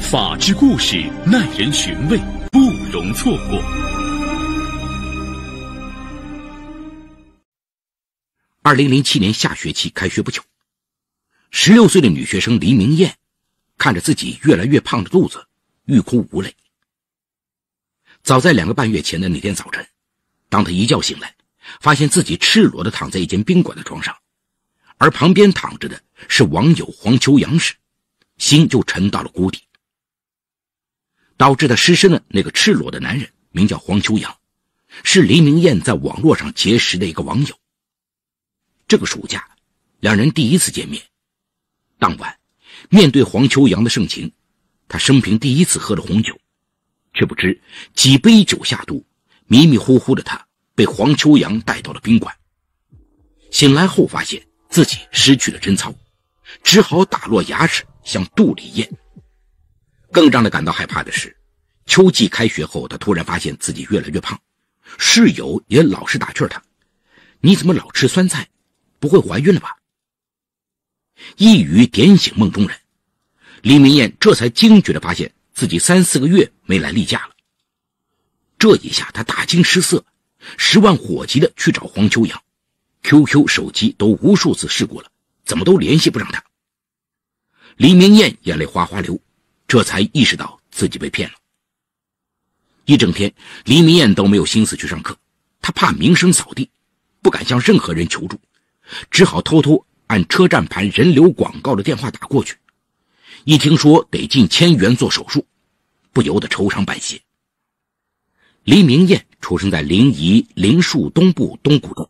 法治故事耐人寻味，不容错过。2007年下学期开学不久，16岁的女学生黎明艳看着自己越来越胖的肚子，欲哭无泪。早在2个半月前的那天早晨，当她一觉醒来，发现自己赤裸地躺在一间宾馆的床上，而旁边躺着的是网友黄秋阳时，心就沉到了谷底。导致她失身的那个赤裸的男人名叫黄秋阳，是黎明艳在网络上结识的一个网友。这个暑假，两人第一次见面。当晚，面对黄秋阳的盛情，他生平第一次喝了红酒，却不知几杯酒下肚，迷迷糊糊的他被黄秋阳带到了宾馆。醒来后发现自己失去了贞操，只好打落牙齿向肚里咽。更让他感到害怕的是，秋季开学后，他突然发现自己越来越胖，室友也老是打趣他：“你怎么老吃酸菜？不会怀孕了吧？”一语点醒梦中人，黎明艳这才惊觉地发现自己3、4个月没来例假了。这一下他大惊失色，10万火急地去找黄秋阳， QQ 手机都无数次试过了，怎么都联系不上他。黎明艳眼泪哗哗流，这才意识到自己被骗了。一整天黎明艳都没有心思去上课，他怕名声扫地，不敢向任何人求助，只好偷偷按车站牌人流广告的电话打过去。一听说得近1000元做手术，不由得愁肠百血。黎明艳出生在临沂灵树东部东古镇，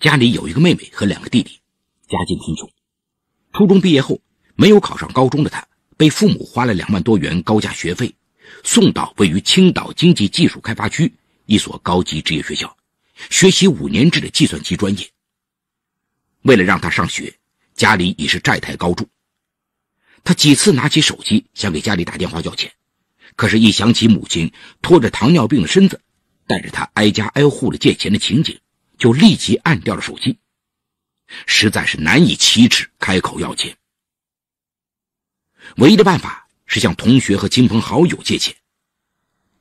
家里有一个妹妹和2个弟弟，家境贫穷。初中毕业后，没有考上高中的她被父母花了2万多元高价学费送到位于青岛经济技术开发区一所高级职业学校，学习5年制的计算机专业。为了让他上学，家里已是债台高筑。他几次拿起手机想给家里打电话要钱，可是一想起母亲拖着糖尿病的身子带着他挨家挨户的借钱的情景，就立即按掉了手机，实在是难以启齿开口要钱。唯一的办法是向同学和亲朋好友借钱，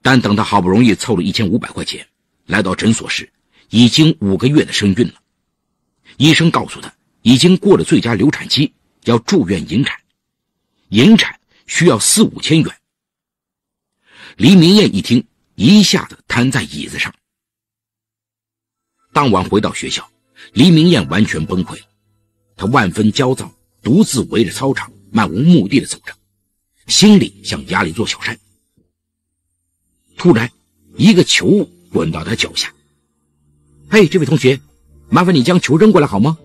但等他好不容易凑了1500块钱，来到诊所时已经5个月的身孕了。医生告诉他已经过了最佳流产期，要住院引产，引产需要4、5千元。黎明艳一听，一下子瘫在椅子上。当晚回到学校，黎明艳完全崩溃了，她万分焦躁，独自围着操场漫无目的地走着，心里像压了一座小山。突然一个球滚到他脚下。嘿，这位同学，麻烦你将球扔过来好吗？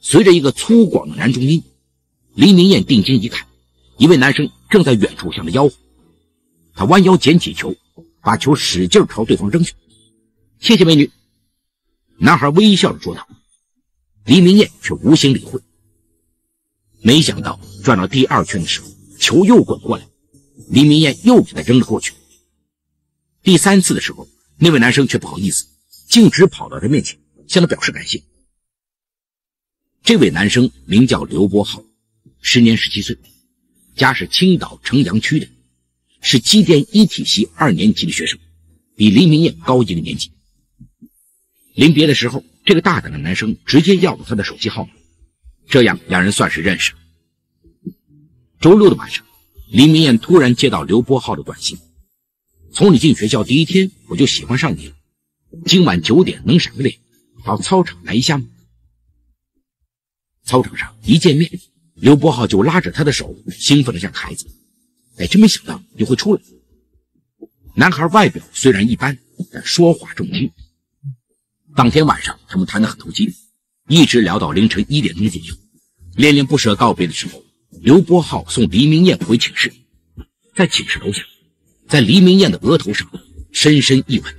随着一个粗犷的男中音，黎明艳定睛一看，一位男生正在远处向他吆喝。他弯腰捡起球，把球使劲朝对方扔去。谢谢美女，男孩微笑着说道。黎明艳却无心理会。没想到转到第2圈的时候，球又滚过来，黎明艳又给他扔了过去。第3次的时候，那位男生却不好意思，径直跑到他面前向他表示感谢。这位男生名叫刘波浩，时年17岁，家是青岛城阳区的，是机电一体系2年级的学生，比黎明艳高1个年级。临别的时候，这个大胆的男生直接要了他的手机号码，这样两人算是认识。周6的晚上，黎明艳突然接到刘波浩的短信：从你进学校第1天我就喜欢上你了，今晚9点能闪个脸，到操场来一下吗？操场上一见面，刘波浩就拉着他的手，兴奋得像个孩子。真没想到你会出来。男孩外表虽然一般，但说话重听。当天晚上他们谈得很投机，一直聊到凌晨1点钟左右。恋恋不舍告别的时候，刘波浩送黎明艳回寝室，在寝室楼下，在黎明艳的额头上深深一吻。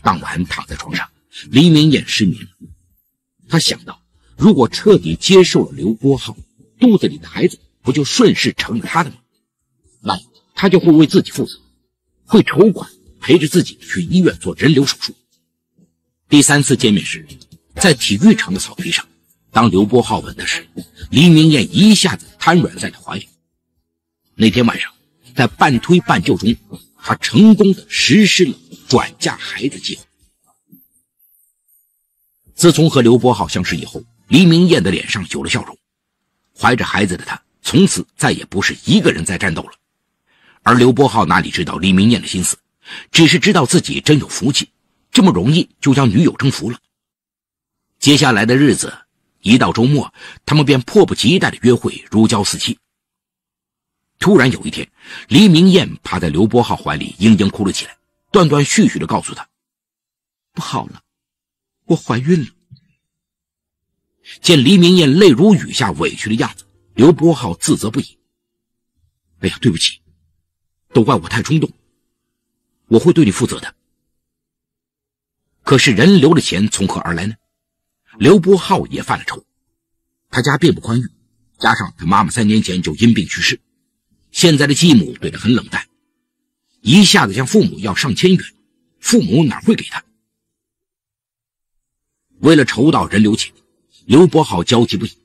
当晚躺在床上，黎明艳失眠了。他想到，如果彻底接受了刘波浩，肚子里的孩子不就顺势成了他的吗？那他就会为自己负责，会筹款陪着自己去医院做人流手术。第3次见面时，在体育场的草地上，当刘波浩吻的时，黎明艳一下子瘫软在他怀里。那天晚上，在半推半就中，他成功的实施了转嫁孩子计划。自从和刘伯浩相识以后，黎明艳的脸上有了笑容。怀着孩子的他，从此再也不是一个人在战斗了。而刘伯浩哪里知道黎明艳的心思，只是知道自己真有福气，这么容易就将女友征服了。接下来的日子，一到周末，他们便迫不及待的约会，如胶似漆。突然有一天，黎明艳趴在刘伯浩怀里嘤嘤哭了起来，断断续续地告诉他：不好了，我怀孕了。见黎明艳泪如雨下委屈的样子，刘伯浩自责不已。哎呀，对不起，都怪我太冲动，我会对你负责的。可是人流的钱从何而来呢？刘伯浩也犯了愁，他家并不宽裕，加上他妈妈3年前就因病去世，现在的继母对他很冷淡，一下子向父母要上千元，父母哪会给他？为了筹到人流钱，刘伯浩焦急不已。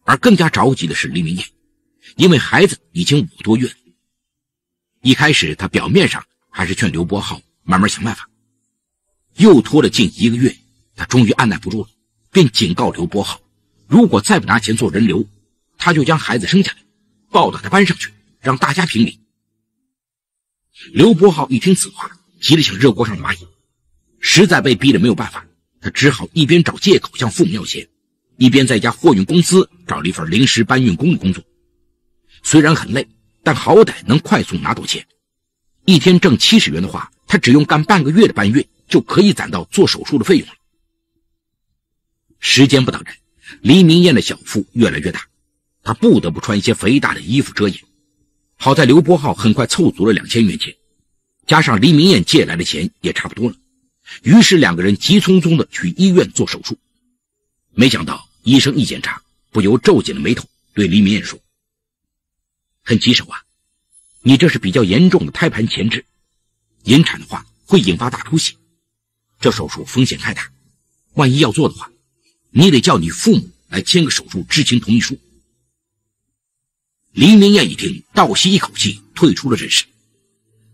而更加着急的是黎明艳，因为孩子已经5个多月了。一开始他表面上还是劝刘伯浩慢慢想办法，又拖了近1个月，他终于按耐不住了，便警告刘伯浩，如果再不拿钱做人流，他就将孩子生下来，抱到他班上去，让大家评理。刘伯浩一听此话，急得像热锅上的蚂蚁，实在被逼得没有办法，他只好一边找借口向父母要钱，一边在一家货运公司找了一份临时搬运工的工作。虽然很累，但好歹能快速拿到钱。一天挣70元的话，他只用干半个月的搬运，就可以攒到做手术的费用了。时间不等人，黎明艳的小腹越来越大，他不得不穿一些肥大的衣服遮掩。好在刘伯浩很快凑足了2000元钱，加上黎明艳借来的钱也差不多了，于是2个人急匆匆地去医院做手术。没想到医生一检查，不由皱紧了眉头，对黎明艳说：很棘手啊，你这是比较严重的胎盘前置，引产的话会引发大出血，这手术风险太大，万一要做的话，你得叫你父母来签个手术知情同意书。黎明艳一听，倒吸一口气，退出了诊室。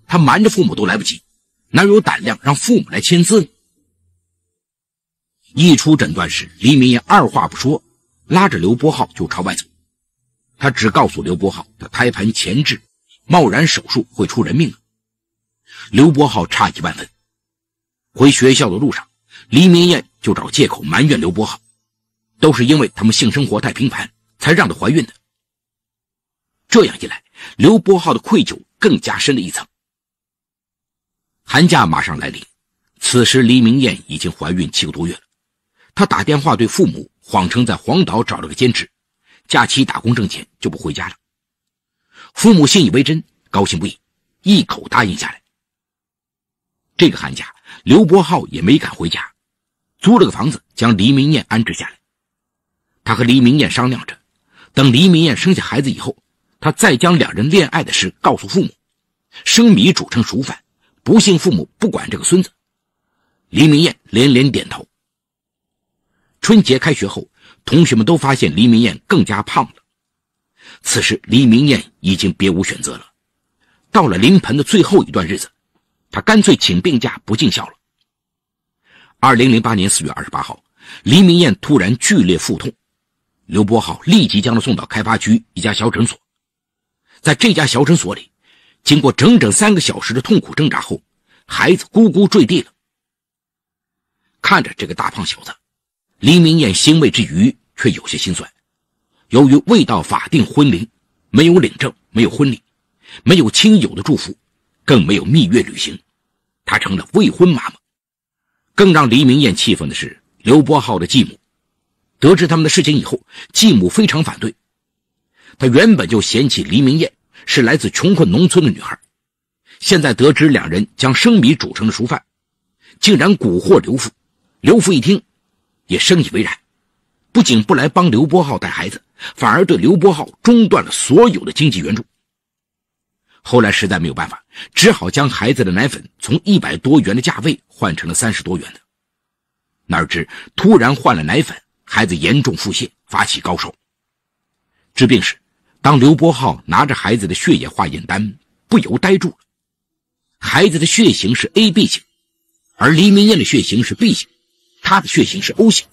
他瞒着父母都来不及，哪有胆量让父母来签字呢？一出诊断室，黎明艳二话不说，拉着刘伯浩就朝外走。他只告诉刘伯浩，他胎盘前置，贸然手术会出人命了。刘伯浩诧异万分。回学校的路上，黎明艳就找借口埋怨刘伯浩，都是因为他们性生活太频繁，才让她怀孕的。这样一来，刘伯浩的愧疚更加深了一层。寒假马上来临，此时黎明艳已经怀孕7个多月了。她打电话对父母，谎称在黄岛找了个兼职，假期打工挣钱就不回家了。父母信以为真，高兴不已，一口答应下来。这个寒假，刘伯浩也没敢回家，租了个房子将黎明艳安置下来。他和黎明艳商量着，等黎明艳生下孩子以后，他再将2人恋爱的事告诉父母，生米煮成熟饭，不信父母不管这个孙子。黎明艳连连点头。春节开学后，同学们都发现黎明艳更加胖了。此时黎明艳已经别无选择了，到了临盆的最后一段日子，他干脆请病假不尽孝了。2008年4月28号，黎明艳突然剧烈腹痛，刘伯浩立即将他送到开发区一家小诊所。在这家小诊所里，经过整整3个小时的痛苦挣扎后，孩子咕咕坠地了。看着这个大胖小子，黎明艳欣慰之余却有些心酸。由于未到法定婚龄，没有领证，没有婚礼，没有亲友的祝福，更没有蜜月旅行，她成了未婚妈妈。更让黎明艳气愤的是，刘伯浩的继母得知他们的事情以后，继母非常反对。她原本就嫌弃黎明艳是来自穷困农村的女孩，现在得知2人将生米煮成了熟饭，竟然蛊惑刘父。刘父一听也深以为然，不仅不来帮刘伯浩带孩子，反而对刘伯浩中断了所有的经济援助。后来实在没有办法，只好将孩子的奶粉从100多元的价位换成了30多元的。哪知突然换了奶粉，孩子严重腹泻，发起高烧。治病时，当刘伯浩拿着孩子的血液化验单，不由呆住了。孩子的血型是 AB 型，而黎明艳的血型是 B 型，他的血型是 O 型。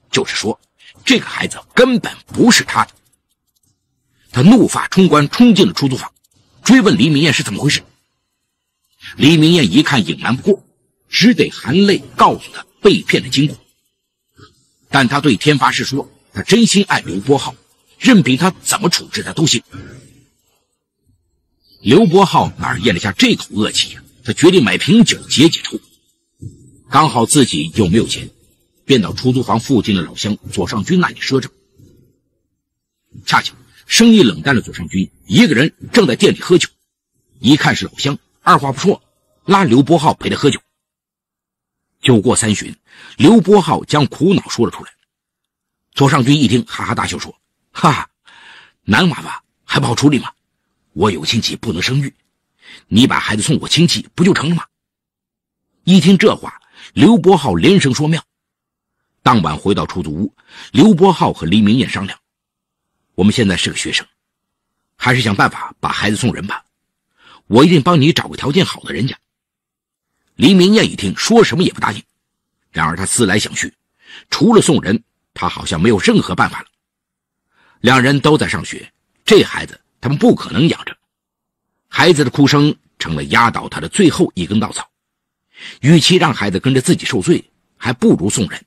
就是说，这个孩子根本不是他的。他怒发冲冠，冲进了出租房，追问黎明艳是怎么回事。黎明艳一看隐瞒不过，只得含泪告诉他被骗的经过。但他对天发誓说，他真心爱刘伯浩，任凭他怎么处置他都行。刘伯浩哪儿咽得下这口恶气呀？他决定买瓶酒解解愁。刚好自己又没有钱，便到出租房附近的老乡左尚军那里赊账。恰巧生意冷淡的左尚军一个人正在店里喝酒，一看是老乡，二话不说拉刘伯浩陪他喝酒。酒过三巡，刘伯浩将苦恼说了出来。左尚军一听，哈哈大笑说：“哈哈，男娃娃还不好处理吗？我有亲戚不能生育，你把孩子送我亲戚不就成了吗？”一听这话，刘伯浩连声说妙。当晚回到出租屋，刘伯浩和黎明艳商量：“我们现在是个学生，还是想办法把孩子送人吧，我一定帮你找个条件好的人家。”黎明艳一听，说什么也不答应。然而他思来想去，除了送人，他好像没有任何办法了。两人都在上学，这孩子他们不可能养着。孩子的哭声成了压倒他的最后一根稻草。与其让孩子跟着自己受罪，还不如送人。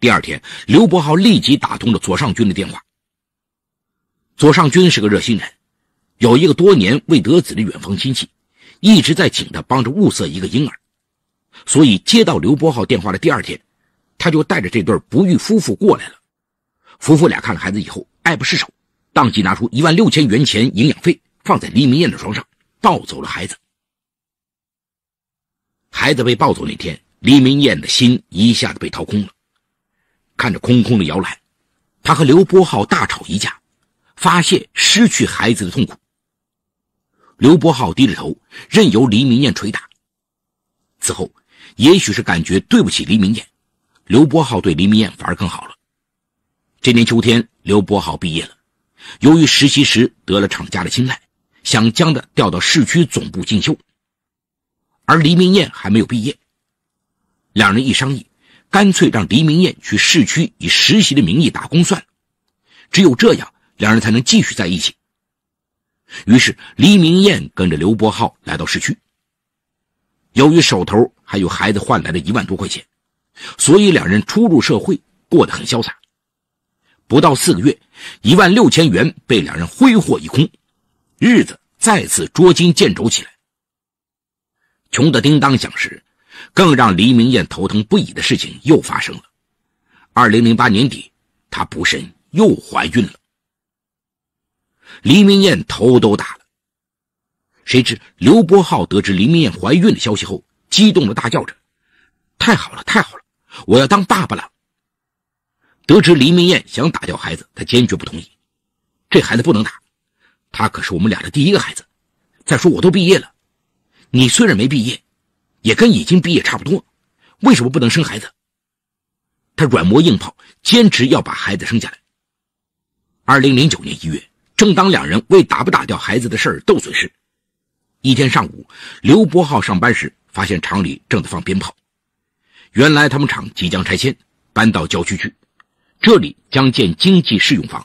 第二天，刘伯浩立即打通了左尚军的电话。左尚军是个热心人，有一个多年未得子的远房亲戚，一直在请他帮着物色一个婴儿。所以接到刘伯浩电话的第二天，他就带着这对不育夫妇过来了。夫妇俩看了孩子以后爱不释手，当即拿出16000元钱营养费放在黎明艳的床上，抱走了孩子。孩子被抱走那天，黎明艳的心一下子被掏空了。看着空空的摇篮，他和刘伯浩大吵一架，发泄失去孩子的痛苦。刘伯浩低着头，任由黎明艳捶打。此后，也许是感觉对不起黎明艳，刘伯浩对黎明艳反而更好了。这年秋天，刘伯浩毕业了，由于实习时得了厂家的青睐，想将他调到市区总部进修。而黎明艳还没有毕业，两人一商议，干脆让黎明艳去市区以实习的名义打工算了，只有这样两人才能继续在一起。于是黎明艳跟着刘伯浩来到市区。由于手头还有孩子换来的1万多块钱，所以两人初入社会过得很潇洒。不到4个月，16000元被两人挥霍一空，日子再次捉襟见肘起来。穷得叮当响时，更让黎明艳头疼不已的事情又发生了。2008年底，她不慎又怀孕了。黎明艳头都大了。谁知刘伯浩得知黎明艳怀孕的消息后，激动地大叫着：“太好了，太好了，我要当爸爸了！”得知黎明艳想打掉孩子，他坚决不同意。这孩子不能打，他可是我们俩的第一个孩子。再说我都毕业了，你虽然没毕业，也跟已经毕业差不多，为什么不能生孩子？他软磨硬泡，坚持要把孩子生下来。2009年1月，正当两人为打不打掉孩子的事儿斗嘴时，一天上午，刘伯浩上班时发现厂里正在放鞭炮。原来他们厂即将拆迁，搬到郊区去，这里将建经济适用房，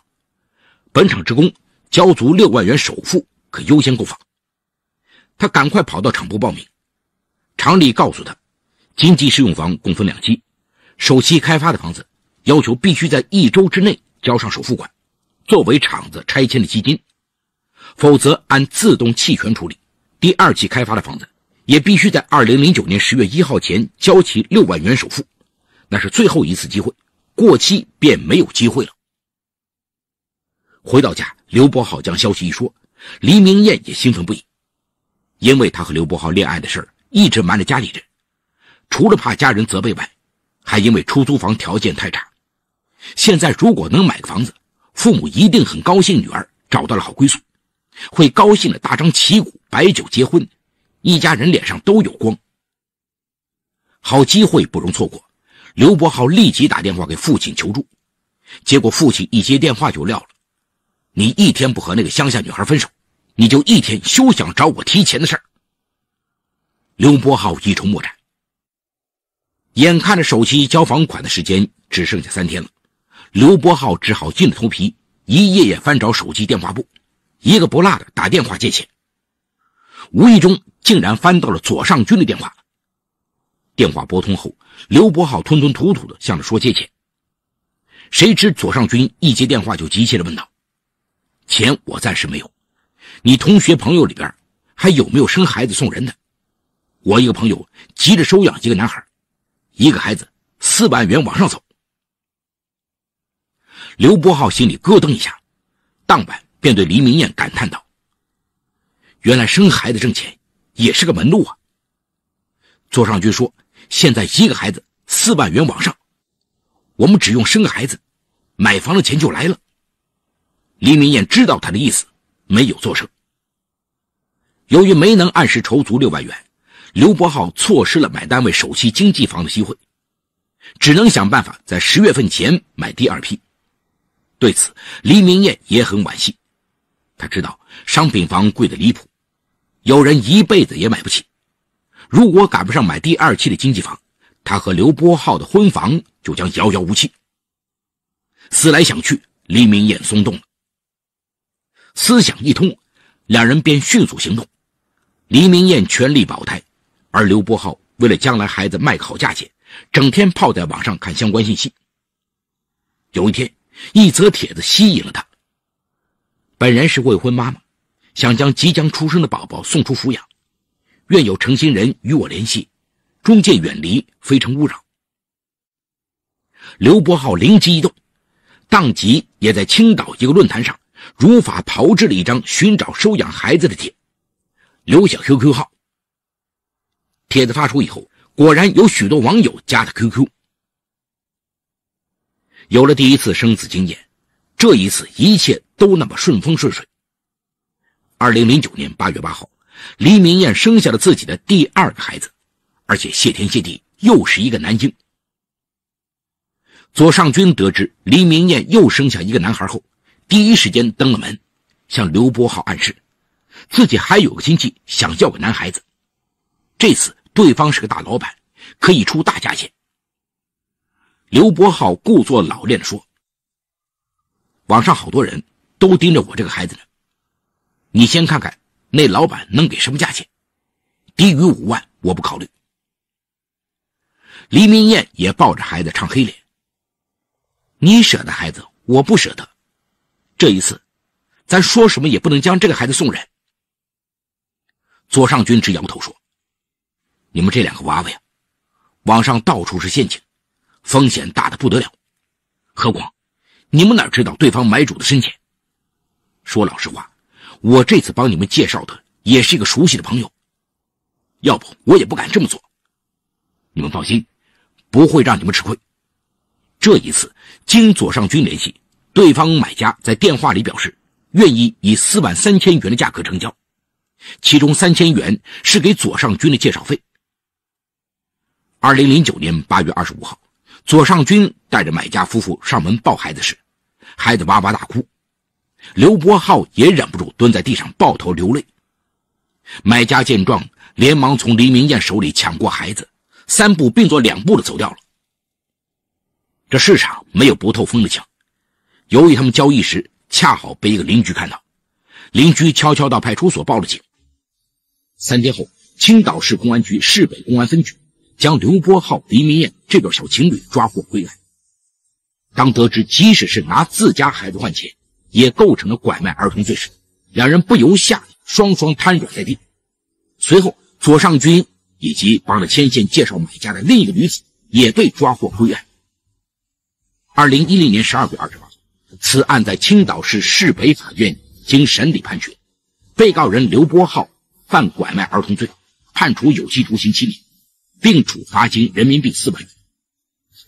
本厂职工交足6万元首付可优先购房。他赶快跑到厂部报名，厂里告诉他，经济适用房共分2期，首期开发的房子要求必须在1周之内交上首付款，作为厂子拆迁的基金，否则按自动弃权处理。第2期开发的房子也必须在2009年10月1号前交齐6万元首付，那是最后一次机会，过期便没有机会了。回到家，刘伯浩将消息一说，黎明艳也兴奋不已，因为他和刘伯浩恋爱的事一直瞒着家里人，除了怕家人责备外，还因为出租房条件太差。现在如果能买个房子，父母一定很高兴女儿找到了好归宿，会高兴的大张旗鼓摆酒结婚，一家人脸上都有光。好机会不容错过，刘伯浩立即打电话给父亲求助，结果父亲一接电话就撂了，你一天不和那个乡下女孩分手，你就一天休想找我提钱的事儿。刘伯浩一筹莫展，眼看着首期交房款的时间只剩下3天了，刘伯浩只好硬着头皮一页页翻找手机电话簿，一个不落的打电话借钱。无意中竟然翻到了左尚军的电话。电话拨通后，刘伯浩吞吞吐吐的向着说借钱。谁知左尚军一接电话就急切地问道：钱我暂时没有，你同学朋友里边还有没有生孩子送人的？我一个朋友急着收养一个男孩，一个孩子4万元往上走。刘伯浩心里咯噔一下，当晚便对黎明艳感叹道：原来生孩子挣钱也是个门路啊。左尚军说，现在一个孩子4万元往上，我们只用生个孩子，买房的钱就来了。黎明艳知道他的意思，没有作声。由于没能按时筹足6万元，刘伯浩错失了买单位首期经济房的机会，只能想办法在10月份前买第2批。对此，黎明艳也很惋惜。他知道商品房贵得离谱，有人一辈子也买不起。如果赶不上买第2期的经济房，他和刘伯浩的婚房就将遥遥无期。思来想去，黎明艳松动了。思想一通，两人便迅速行动。黎明艳全力保胎，而刘伯浩为了将来孩子卖个好价钱，整天泡在网上看相关信息。有一天，一则帖子吸引了他。本人是未婚妈妈，想将即将出生的宝宝送出抚养，愿有诚心人与我联系，中介远离，非诚勿扰。刘伯浩灵机一动，当即也在青岛一个论坛上如法炮制了一张寻找收养孩子的帖，留下 QQ 号。帖子发出以后，果然有许多网友加他 QQ。有了第一次生子经验，这一次一切都那么顺风顺水。2009年8月8号，黎明艳生下了自己的第2个孩子，而且谢天谢地又是一个男婴。左尚军得知黎明艳又生下一个男孩后，第一时间登了门，向刘伯浩暗示自己还有个亲戚想要个男孩子，这次对方是个大老板，可以出大价钱。刘伯浩故作老练地说：网上好多人都盯着我这个孩子呢，你先看看那老板能给什么价钱，低于5万我不考虑。黎明艳也抱着孩子唱黑脸：你舍得孩子，我不舍得，这一次咱说什么也不能将这个孩子送人。左尚军直摇头说：你们这2个娃娃呀，网上到处是陷阱，风险大得不得了，何况你们哪知道对方买主的深浅。说老实话，我这次帮你们介绍的也是一个熟悉的朋友，要不我也不敢这么做。你们放心，不会让你们吃亏。这一次经左尚军联系，对方买家在电话里表示愿意以4万3千元的价格成交，其中3000元是给左尚军的介绍费。2009年8月25号，左尚军带着买家夫妇上门抱孩子时，孩子哇哇大哭，刘伯浩也忍不住蹲在地上抱头流泪。买家见状，连忙从黎明艳手里抢过孩子，3步并作2步的走掉了。这市场没有不透风的墙，由于他们交易时恰好被一个邻居看到，邻居悄悄到派出所报了警。3天后，青岛市公安局市北公安分局将刘伯浩、黎明艳这对小情侣抓获归案。当得知即使是拿自家孩子换钱也构成了拐卖儿童罪时，两人不由吓得双双瘫软在地。随后，左尚军以及帮着牵线介绍买家的另一个女子也被抓获归案。2010年12月28号，此案在青岛市市北法院经审理判决，被告人刘伯浩犯拐卖儿童罪，判处有期徒刑7年，并处罚金人民币4万元。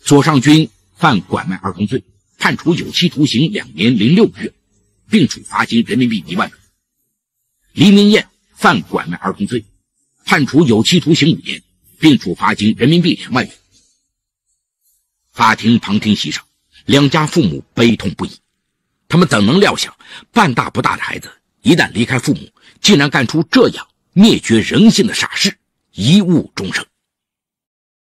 左尚军犯拐卖儿童罪，判处有期徒刑2年0.6个月，并处罚金人民币1万元。黎明艳犯拐卖儿童罪，判处有期徒刑5年，并处罚金人民币2万元。法庭旁听席上，两家父母悲痛不已，他们怎能料想，半大不大的孩子一旦离开父母，竟然干出这样灭绝人性的傻事，贻误终生。